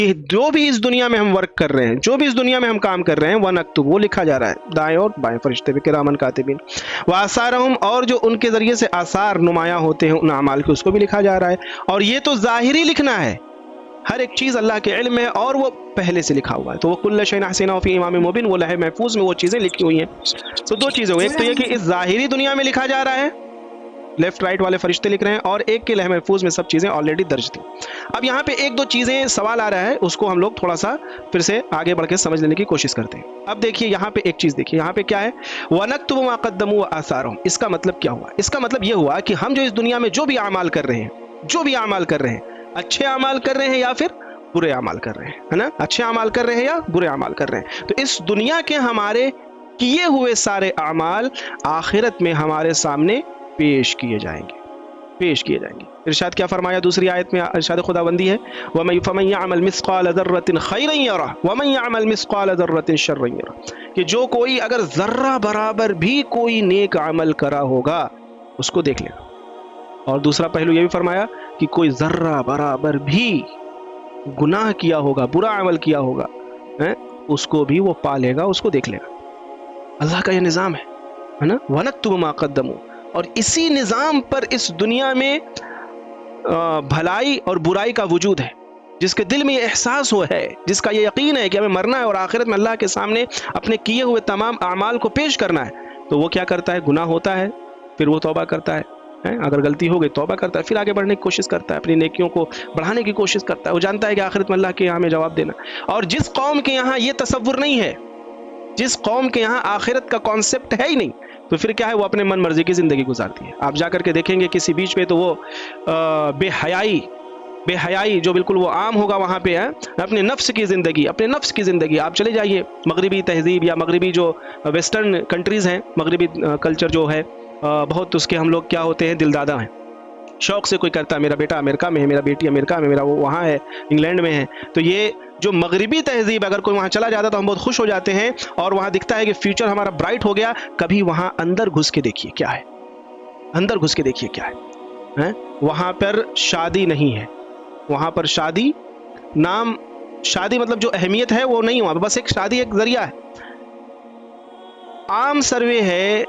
کہ جو بھی اس دنیا میں ہم ورک کر رہے ہیں، جو بھی اس دنیا میں ہم کام کر رہے ہیں، وَنَكْتُبُ وہ لکھا جا رہا ہے، دائیں اور بائیں فرشتے بھی کرامن کاتبین، وَآثَارَهُمْ اور جو ان کے ذریعے سے آثار نمایاں ہوتے ہیں ان اعمال کے، اس کو بھی لکھا جا رہا ہے۔ اور یہ تو ظاہری لکھنا ہے، ہر ایک چیز اللہ کے علم ہے اور وہ پہلے سے لکھا ہوا ہے، تو وہ کل شیء احصیناہ فی امام مبین، وہ لوح محفوظ میں وہ چیزیں لکھی ہوئی ہیں۔ تو دو چیزیں ہوئی، ایک تو یہ کہ اس ظاہری دنیا میں لکھا جا رہا ہے، لیفٹ رائٹ والے فرشتے لکھ رہے ہیں، اور ایک کے لوح محفوظ میں سب چیزیں آلریڈی درج تھیں۔ اب یہاں پہ ایک دو چیزیں سوال آ رہا ہے، اس کو ہم لوگ تھوڑا سا پھر سے آگے بڑھ کے سمجھ لینے کی کوشش کرتے ہیں۔ اب دیکھیے یہاں پہ ایک چیز دیکھیے، یہاں پہ کیا ہے، وَنَكْتُبُ مَا قَدَّمُوا وَآثَارَهُمْ، اس کا مطلب کیا ہوا؟ اس کا مطلب یہ ہوا کہ ہم جو اس دنیا میں جو بھی اعمال کر رہے ہیں، جو بھی اعمال کر رہے ہیں، اچھے اعمال کر رہے ہیں یا پھر برے اعمال کر رہے ہیں، ہے نا، اچھے اعمال کر رہے ہیں یا برے اعمال کر رہے ہیں، تو اس دنیا کے ہمارے کیے ہوئے سارے اعمال آخرت میں ہمارے سامنے پیش کیے جائیں گے، پیش کیے جائیں گے۔ ارشاد کیا فرمایا دوسری آیت میں؟ ارشاد خداوندی ہے فَمَن يَعْمَلْ مِثْقَالَ ذَرَّةٍ خَيْرًا يَرَهُ وَمَن يَعْمَلْ مِثْقَالَ ذَرَّةٍ شَرًّا يَرَهُ، کہ جو کوئی اگر ذرہ برابر بھی کوئی نیک عمل کرا ہوگا اس کو دیکھ لے گا، اور دوسرا پہلو یہ بھی فرمایا کہ کوئی ذرہ برابر بھی گناہ کیا ہوگا، برا عمل کیا ہوگا، اس کو بھی وہ پا لے گا، اس کو دیکھ لے گا۔ اللہ کا یہ نظام ہے نا، وَنَكْتُبُ مَا قَدَّمُوا، اور اسی نظام پر اس دنیا میں بھلائی اور برائی کا وجود ہے، جس کے دل میں یہ احساس ہوا ہے، جس کا یہ یقین ہے کہ ہمیں مرنا ہے اور آخرت میں اللہ کے سامنے اپنے کیے ہوئے تمام اعمال کو پیش کرنا ہے، تو وہ کیا کرتا ہے؟ گناہ ہوتا ہے، پھر وہ توبہ کرتا ہے، اگر غلطی ہو گئی توبہ کرتا ہے، پھر آگے بڑھنے کی کوشش کرتا ہے، اپنی نیکیوں کو بڑھانے کی کوشش کرتا ہے، وہ جانتا ہے کہ آخرت میں اللہ کے یہاں ہمیں جواب دینا۔ اور جس قوم کے یہاں یہ تصور نہیں ہے، جس قوم کے یہاں آخرت کا کانسیپٹ ہے ہی نہیں، تو پھر کیا ہے، وہ اپنے من مرضی کی زندگی گزارتی ہے۔ آپ جا کر کے دیکھیں گے کسی بیچ پہ تو وہ بے حیائی جو بالکل وہ عام ہوگا وہاں پہ ہے، اپنے نفس کی زندگی، اپنے نفس کی زندگی۔ آپ چلے جائیے مغربی تہذیب یا مغربی جو ویسٹرن کنٹریز ہیں، مغربی کلچر جو ہے بہت، اس کے ہم لوگ کیا ہوتے ہیں، دل دادا ہیں، شوق سے کوئی کرتا ہے میرا بیٹا امریکہ میں ہے، میرا بیٹی امریکہ میں، میرا وہ وہاں ہے، انگلینڈ میں ہے، تو یہ جو مغربی تہذیب اگر کوئی وہاں چلا جاتا تو ہم بہت خوش ہو جاتے ہیں، اور وہاں دکھتا ہے کہ فیوچر ہمارا برائٹ ہو گیا۔ کبھی وہاں اندر گھس کے دیکھیے کیا ہے، اندر گھس کے دیکھیے کیا ہے، وہاں پر شادی نہیں ہے، وہاں پر شادی نام، شادی مطلب جو اہمیت ہے وہ نہیں، وہاں بس ایک شادی ایک ذریعہ ہے۔ عام سروے ہے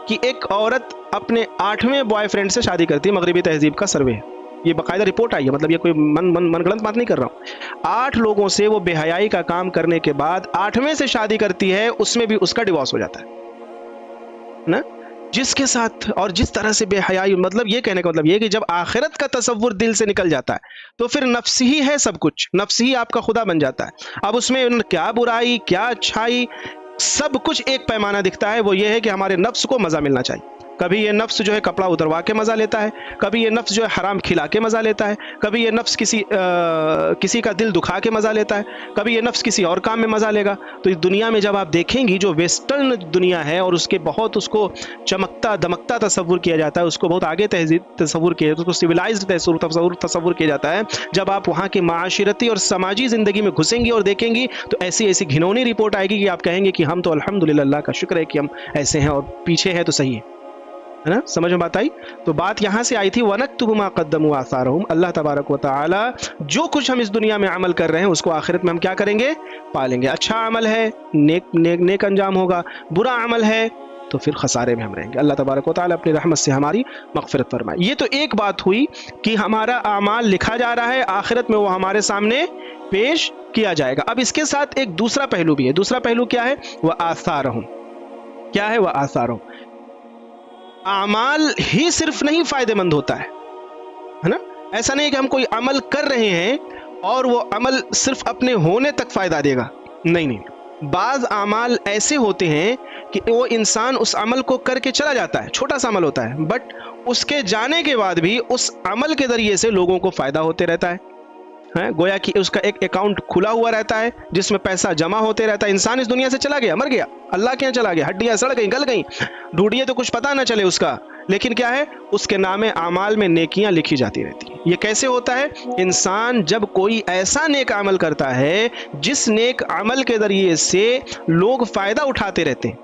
کہ ایک عورت اپنے 8ویں بوائے فرینڈ سے شادی کرتی ہے، مغربی تہذیب کا سروے ہے، یہ باقاعدہ رپورٹ آئی ہے، مطلب یہ کوئی من گڑنت بات نہیں کر رہا ہوں۔ 8 لوگوں سے وہ بے حیائی کا کام کرنے کے بعد 8ویں سے شادی کرتی ہے، اس میں بھی اس کا ڈیورس ہو جاتا ہے نا، جس کے ساتھ اور جس طرح سے بے حیائی، مطلب یہ کہنے کا مطلب یہ کہ جب آخرت کا تصور دل سے نکل جاتا ہے تو پھر نفس ہی ہے سب کچھ، نفس ہی آپ کا خدا بن جاتا ہے۔ اب اس میں کیا برائی کیا اچھائی، سب کچھ ایک پیمانہ دکھتا ہے، وہ یہ ہے کہ ہمارے نفس کو مزہ ملنا چاہیے۔ کبھی یہ نفس جو ہے کپڑا اتروا کے مزہ لیتا ہے، کبھی یہ نفس جو ہے حرام کھلا کے مزہ لیتا ہے، کبھی یہ نفس کسی کا دل دکھا کے مزہ لیتا ہے، کبھی یہ نفس کسی اور کام میں مزہ لے گا۔ تو اس دنیا میں جب آپ دیکھیں گی جو ویسٹرن دنیا ہے، اور اس کے بہت اس کو چمکتا دمکتا تصور کیا جاتا ہے، اس کو بہت آگے تہذیب تصور کیا جاتا ہے، اس کو سویلائزڈ تصور کیا جاتا ہے، جب آپ وہاں کی معاشرتی اور سماجی زندگی میں گھسیں گی اور دیکھیں گی تو ایسی ایسی گھنونی رپورٹ آئے گی کہ آپ کہیں گے کہ ہم تو الحمدللہ، اللہ کا شکر ہے کہ ہم ایسے ہیں، اور پیچھے ہیں تو صحیح ہے نا، سمجھ میں بات آئی؟ تو بات یہاں سے آئی تھی وَنَكْتُبُ مَا قَدَّمُوا وَآثَارَهُمْ، اللہ تبارک و تعالی جو کچھ ہم اس دنیا میں عمل کر رہے ہیں اس کو آخرت میں ہم کیا کریں گے؟ پالیں گے۔ اچھا عمل ہے نیک انجام ہوگا، برا عمل ہے تو پھر خسارے میں ہم رہیں گے۔ اللہ تبارک و تعالی اپنی رحمت سے ہماری مغفرت فرمائے۔ یہ تو ایک بات ہوئی کہ ہمارا اعمال لکھا جا رہا ہے، آخرت میں وہ ہمارے سامنے پیش کیا جائے گا۔ اب اس کے ساتھ ایک دوسرا پہلو بھی ہے۔ دوسرا پہلو کیا ہے؟ وَآثَارَهُمْ، کیا ہے وَآثَارَهُمْ؟ اعمال ہی صرف نہیں فائدہ مند ہوتا ہے نا، ایسا نہیں کہ ہم کوئی عمل کر رہے ہیں اور وہ عمل صرف اپنے ہونے تک فائدہ دے گا، نہیں، بعض اعمال ایسے ہوتے ہیں کہ وہ انسان اس عمل کو کر کے چلا جاتا ہے، چھوٹا سا عمل ہوتا ہے، بٹ اس کے جانے کے بعد بھی اس عمل کے ذریعے سے لوگوں کو فائدہ ہوتے رہتا ہے، گویا کہ اس کا ایک اکاؤنٹ کھلا ہوا رہتا ہے جس میں پیسہ جمع ہوتے رہتا ہے۔ انسان اس دنیا سے چلا گیا، مر گیا، اللہ کے یہاں چلا گیا، ہڈیاں سڑ گئیں، گل گئیں، ڈھونڈیے تو کچھ پتہ نہ چلے اس کا، لیکن کیا ہے، اس کے نام اعمال میں نیکیاں لکھی جاتی رہتی ہیں۔ یہ کیسے ہوتا ہے؟ انسان جب کوئی ایسا نیک عمل کرتا ہے جس نیک عمل کے ذریعے سے لوگ فائدہ اٹھاتے رہتے ہیں،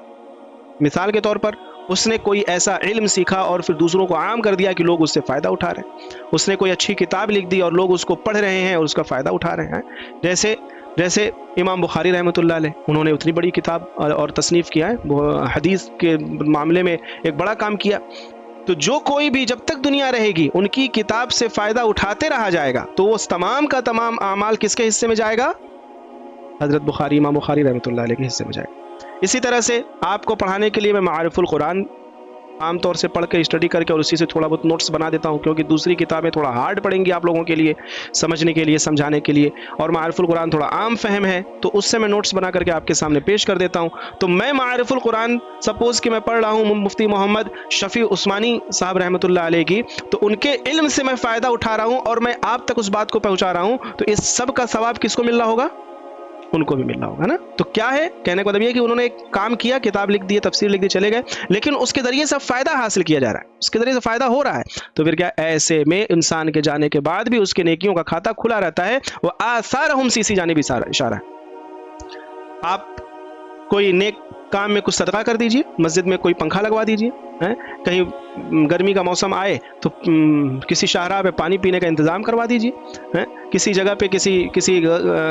مثال کے طور پر اس نے کوئی ایسا علم سیکھا اور پھر دوسروں کو عام کر دیا کہ لوگ اس سے فائدہ اٹھا رہے ہیں. اس نے کوئی اچھی کتاب لکھ دی اور لوگ اس کو پڑھ رہے ہیں اور اس کا فائدہ اٹھا رہے ہیں. جیسے امام بخاری رحمۃ اللہ علیہ، انہوں نے اتنی بڑی کتاب اور تصنیف کیا ہے، وہ حدیث کے معاملے میں ایک بڑا کام کیا. تو جو کوئی بھی جب تک دنیا رہے گی ان کی کتاب سے فائدہ اٹھاتے رہا جائے گا تو وہ تمام کا تمام اعمال کس کے حصے میں جائے گا؟ حضرت بخاری، امام بخاری رحمۃ اللہ علیہ کے حصے میں جائے گا. اسی طرح سے آپ کو پڑھانے کے لیے میں معارف القرآن عام طور سے پڑھ کے اسٹڈی کر کے اور اسی سے تھوڑا بہت نوٹس بنا دیتا ہوں، کیونکہ دوسری کتابیں تھوڑا ہارڈ پڑیں گی آپ لوگوں کے لیے سمجھنے کے لیے، سمجھانے کے لیے، اور معارف القرآن تھوڑا عام فہم ہے تو اس سے میں نوٹس بنا کر کے آپ کے سامنے پیش کر دیتا ہوں. تو میں معارف القرآن سپوز کہ میں پڑھ رہا ہوں مفتی محمد شفیع عثمانی صاحب رحمۃ اللہ علیہ کی، تو ان کے علم سے میں فائدہ اٹھا رہا ہوں اور میں آپ تک اس بات کو پہنچا رہا ہوں، تو اس سب کا ثواب کس کو مل رہا ہوگا؟ ان کو بھی مل رہا ہوگا نا. تو کیا ہے کہنے کا مطلب یہ کہ انہوں نے ایک کام کیا، کتاب لکھ دی، تفسیر لکھ دی، چلے گئے، لیکن اس کے ذریعے سے فائدہ حاصل کیا جا رہا ہے، اس کے ذریعے سے فائدہ ہو رہا ہے. تو پھر کیا ایسے میں انسان کے جانے کے بعد بھی اس کے نیکیوں کا کھاتا کھلا رہتا ہے. وہ آثارہم سی جانب اشارہ ہے. آپ کوئی نیک کام میں کچھ صدقہ کر دیجئے، مسجد میں کوئی پنکھا لگوا دیجئے، کہیں گرمی کا موسم آئے تو کسی شاہراہ پہ پانی پینے کا انتظام کروا دیجئے، کسی جگہ پہ کسی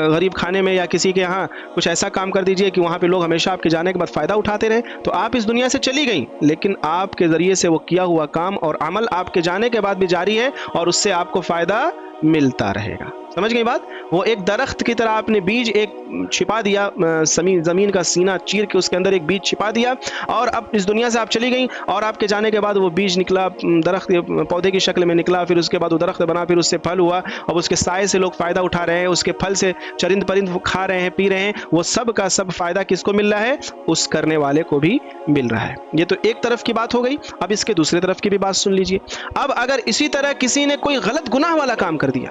غریب کھانے میں یا کسی کے یہاں کچھ ایسا کام کر دیجئے کہ وہاں پہ لوگ ہمیشہ آپ کے جانے کے بعد فائدہ اٹھاتے رہیں. تو آپ اس دنیا سے چلی گئیں لیکن آپ کے ذریعے سے وہ کیا ہوا کام اور عمل آپ کے جانے کے بعد بھی جاری ہے اور اس سے آپ کو فائدہ ملتا رہے گا. سمجھ گئی بات؟ وہ ایک درخت کی طرح آپ نے بیج ایک چھپا دیا، زمین کا سینہ چیر کے اس کے اندر ایک بیج چھپا دیا، اور اب اس دنیا سے آپ چلی گئیں اور آپ کے جانے کے بعد وہ بیج نکلا، درخت پودے کی شکل میں نکلا، پھر اس کے بعد وہ درخت بنا، پھر اس سے پھل ہوا، اب اس کے سائے سے لوگ فائدہ اٹھا رہے ہیں، اس کے پھل سے چرند پرند کھا رہے ہیں، پی رہے ہیں. وہ سب کا سب فائدہ کس کو مل رہا ہے؟ اس کرنے والے کو بھی مل رہا ہے. یہ تو ایک طرف کی بات ہو گئی. اب اس کے دوسرے طرف کی بھی بات سن لیجئے. اب اگر اسی طرح کسی نے کوئی غلط گناہ والا کام کر دیا،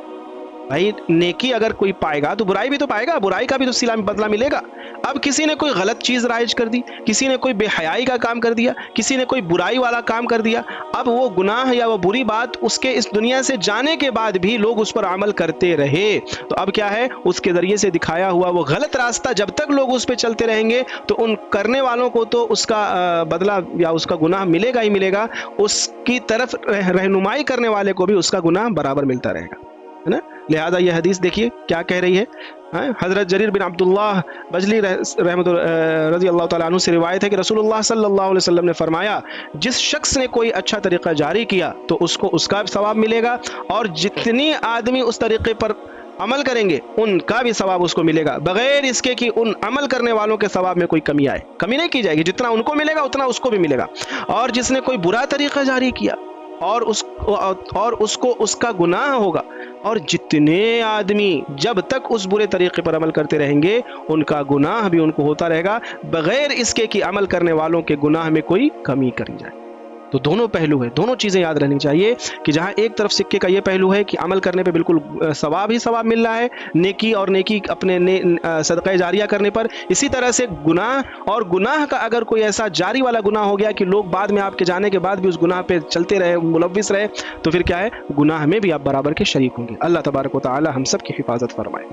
بھائی نیکی اگر کوئی پائے گا تو برائی بھی تو پائے گا، برائی کا بھی تو صلہ بدلہ ملے گا. اب کسی نے کوئی غلط چیز رائج کر دی، کسی نے کوئی بے حیائی کا کام کر دیا، کسی نے کوئی برائی والا کام کر دیا، اب وہ گناہ یا وہ بری بات اس کے اس دنیا سے جانے کے بعد بھی لوگ اس پر عمل کرتے رہے، تو اب کیا ہے؟ اس کے ذریعے سے دکھایا ہوا وہ غلط راستہ جب تک لوگ اس پہ چلتے رہیں گے تو ان کرنے والوں کو تو اس کا بدلہ یا اس کا گناہ ملے گا ہی ملے گا، اس کی طرف رہنمائی کرنے والے کو بھی اس کا گناہ برابر ملتا رہے گا، ہے نا. لہذا یہ حدیث دیکھیے کیا کہہ رہی ہے. حضرت جریر بن عبداللہ بجلی رحمۃ رضی اللہ تعالیٰ عنہ سے روایت ہے کہ رسول اللہ صلی اللہ علیہ وسلم نے فرمایا، جس شخص نے کوئی اچھا طریقہ جاری کیا تو اس کو اس کا بھی ثواب ملے گا، اور جتنی آدمی اس طریقے پر عمل کریں گے ان کا بھی ثواب اس کو ملے گا، بغیر اس کے کہ ان عمل کرنے والوں کے ثواب میں کوئی کمی آئے. کمی نہیں کی جائے گی، جتنا ان کو ملے گا اتنا اس کو بھی ملے گا. اور جس نے کوئی برا طریقہ جاری کیا اور اس کو اس کا گناہ ہوگا، اور جتنے آدمی جب تک اس برے طریقے پر عمل کرتے رہیں گے ان کا گناہ بھی ان کو ہوتا رہے گا، بغیر اس کے کہ عمل کرنے والوں کے گناہ میں کوئی کمی کری جائے. تو دونوں پہلو ہے، دونوں چیزیں یاد رہنی چاہیے کہ جہاں ایک طرف سکے کا یہ پہلو ہے کہ عمل کرنے پہ بالکل ثواب ہی ثواب مل رہا ہے، نیکی اور نیکی اپنے صدقہ جاریہ کرنے پر، اسی طرح سے گناہ اور گناہ کا اگر کوئی ایسا جاری والا گناہ ہو گیا کہ لوگ بعد میں آپ کے جانے کے بعد بھی اس گناہ پہ چلتے رہے، ملوث رہے، تو پھر کیا ہے؟ گناہ میں بھی آپ برابر کے شریک ہوں گے. اللہ تبارک و تعالی ہم سب کی حفاظت فرمائے.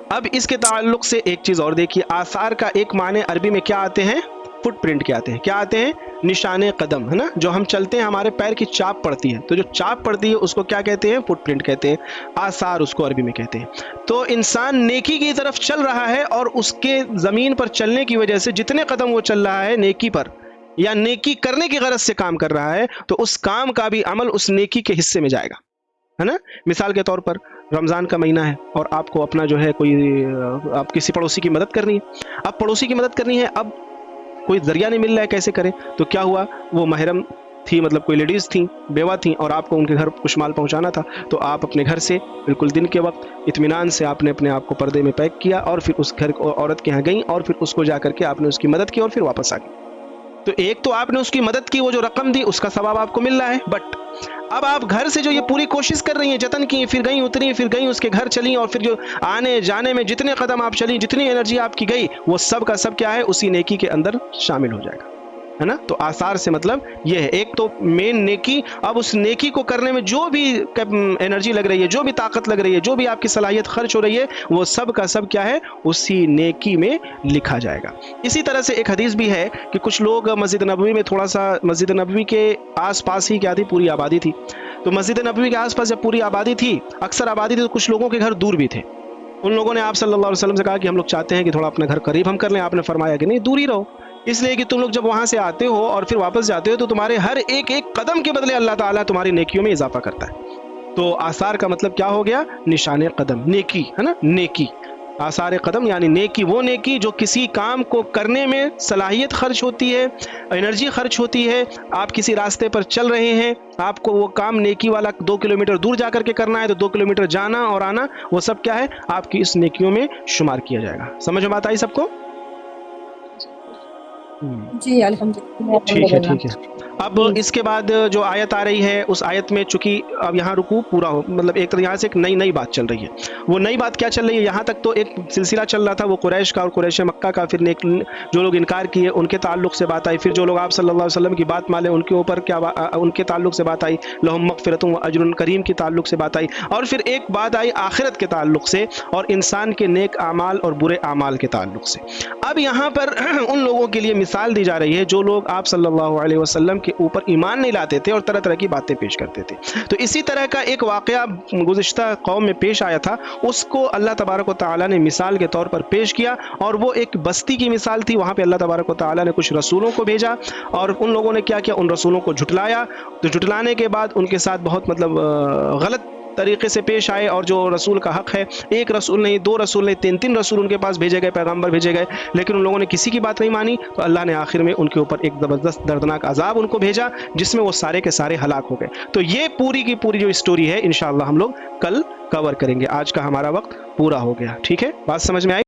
اب اس کے تعلق سے ایک چیز اور دیکھیے، آثار کا ایک معنی عربی میں کیا آتے ہیں؟ فٹ پرنٹ کے آتے ہیں. کیا آتے ہیں؟ نشان قدم، ہے نا. جو ہم چلتے ہیں ہمارے پیر کی چاپ پڑتی ہے، تو جو چاپ پڑتی ہے اس کو کیا کہتے ہیں؟ فٹ پرنٹ کہتے ہیں. آثار اس کو عربی میں کہتے ہیں. تو انسان نیکی کی طرف چل رہا ہے اور اس کے زمین پر چلنے کی وجہ سے جتنے قدم وہ چل رہا ہے نیکی پر یا نیکی کرنے کی غرض سے کام کر رہا ہے، تو اس کام کا بھی عمل اس نیکی کے حصے میں جائے گا، ہے نا. مثال کے طور پر رمضان کا مہینہ ہے اور آپ کو اپنا جو ہے کوئی آپ کسی پڑوسی کی مدد کرنی ہے. اب پڑوسی کی مدد کرنی ہے، اب کوئی ذریعہ نہیں مل رہا ہے کیسے کریں، تو کیا ہوا؟ وہ محرم تھی، مطلب کوئی لیڈیز تھیں، بیوہ تھیں، اور آپ کو ان کے گھر کچھ مال پہنچانا تھا، تو آپ اپنے گھر سے بالکل دن کے وقت اطمینان سے آپ نے اپنے آپ کو پردے میں پیک کیا اور پھر اس گھر عورت کے یہاں گئیں اور پھر اس کو جا کر کے آپ نے اس کی مدد کی اور پھر واپس آ گئی. تو ایک تو آپ نے اس کی مدد کی، وہ جو رقم دی اس کا ثواب آپ کو مل رہا ہے، بٹ اب آپ گھر سے جو یہ پوری کوشش کر رہی ہیں، جتن کی، پھر گئیں اتری، پھر گئیں اس کے گھر چلیں، اور پھر جو آنے جانے میں جتنے قدم آپ چلی، جتنی انرجی آپ کی گئی، وہ سب کا سب کیا ہے؟ اسی نیکی کے اندر شامل ہو جائے گا. ہے نا. تو آثار سے مطلب یہ ہے. ایک تو مین نیکی. اب اس نیکی کو کرنے میں جو بھی انرجی لگ رہی ہے, جو بھی طاقت لگ رہی ہے, جو بھی آپ کی صلاحیت خرچ ہو رہی ہے, وہ سب کا سب کیا ہے, اسی نیکی میں لکھا جائے گا. اسی طرح سے ایک حدیث بھی ہے کہ کچھ لوگ مسجد نبوی میں تھوڑا سا, مسجد نبوی کے آس پاس ہی کیا تھی, پوری آبادی تھی. تو مسجد نبوی کے آس پاس جب پوری آبادی تھی, اکثر آبادی تھی, تو کچھ لوگوں کے گھر دور بھی تھے. ان لوگوں نے آپ صلی اللہ علیہ وسلم سے کہا کہ ہم لوگ چاہتے ہیں کہ تھوڑا اپنا گھر قریب ہم کر لیں. آپ نے فرمایا کہ نہیں, دور ہی رہو, اس لیے کہ تم لوگ جب وہاں سے آتے ہو اور پھر واپس جاتے ہو تو تمہارے ہر ایک ایک قدم کے بدلے اللہ تعالیٰ تمہاری نیکیوں میں اضافہ کرتا ہے. تو آثار کا مطلب کیا ہو گیا, نشان قدم, نیکی ہے نا, نیکی. آثار قدم یعنی نیکی, وہ نیکی جو کسی کام کو کرنے میں صلاحیت خرچ ہوتی ہے, انرجی خرچ ہوتی ہے. آپ کسی راستے پر چل رہے ہیں, آپ کو وہ کام نیکی والا 2 کلومیٹر دور جا کر کے کرنا ہے, تو 2 کلومیٹر جانا اور آنا وہ سب کیا ہے, آپ کی اس نیکیوں میں شمار کیا جائے گا. سمجھ میں بات آئی سب کو؟ جی الحمدللہ. ٹھیک ہے, ٹھیک ہے. اب اس کے بعد جو آیت آ رہی ہے, اس آیت میں چونکہ اب یہاں رکوع پورا ہو, مطلب ایک طرح یہاں سے ایک نئی بات چل رہی ہے. وہ نئی بات کیا چل رہی ہے, یہاں تک تو ایک سلسلہ چل رہا تھا وہ قریش کا اور قریش مکہ کا. پھر جو لوگ انکار کیے ان کے تعلق سے بات آئی. پھر جو لوگ آپ صلی اللہ علیہ وسلم کی بات مانے ان کے اوپر کیا, ان کے تعلق سے بات آئی, لہم مغفرۃ و اجر کریم کے تعلق سے بات آئی. اور پھر ایک بات آئی آخرت کے تعلق سے اور انسان کے نیک اعمال اور برے اعمال کے تعلق سے. اب یہاں پر ان لوگوں کے لیے مثال دی جا رہی ہے جو لوگ آپ صلی اللہ علیہ وسلم کے اوپر ایمان نہیں لاتے تھے اور طرح طرح کی باتیں پیش کرتے تھے. تو اسی طرح کا ایک واقعہ گزشتہ قوم میں پیش آیا تھا, اس کو اللہ تبارک و تعالیٰ نے مثال کے طور پر پیش کیا. اور وہ ایک بستی کی مثال تھی. وہاں پہ اللہ تبارک و تعالیٰ نے کچھ رسولوں کو بھیجا اور ان لوگوں نے کیا کیا, ان رسولوں کو جھٹلایا. تو جھٹلانے کے بعد ان کے ساتھ بہت مطلب غلط طریقے سے پیش آئے. اور جو رسول کا حق ہے, ایک رسول نہیں, 2 رسول نہیں, 3 رسول ان کے پاس بھیجے گئے, پیغمبر بھیجے گئے, لیکن ان لوگوں نے کسی کی بات نہیں مانی. تو اللہ نے آخر میں ان کے اوپر ایک زبردست دردناک عذاب ان کو بھیجا, جس میں وہ سارے کے سارے ہلاک ہو گئے. تو یہ پوری کی پوری جو اسٹوری ہے انشاءاللہ ہم لوگ کل کور کریں گے. آج کا ہمارا وقت پورا ہو گیا. ٹھیک ہے, بات سمجھ میں آئی؟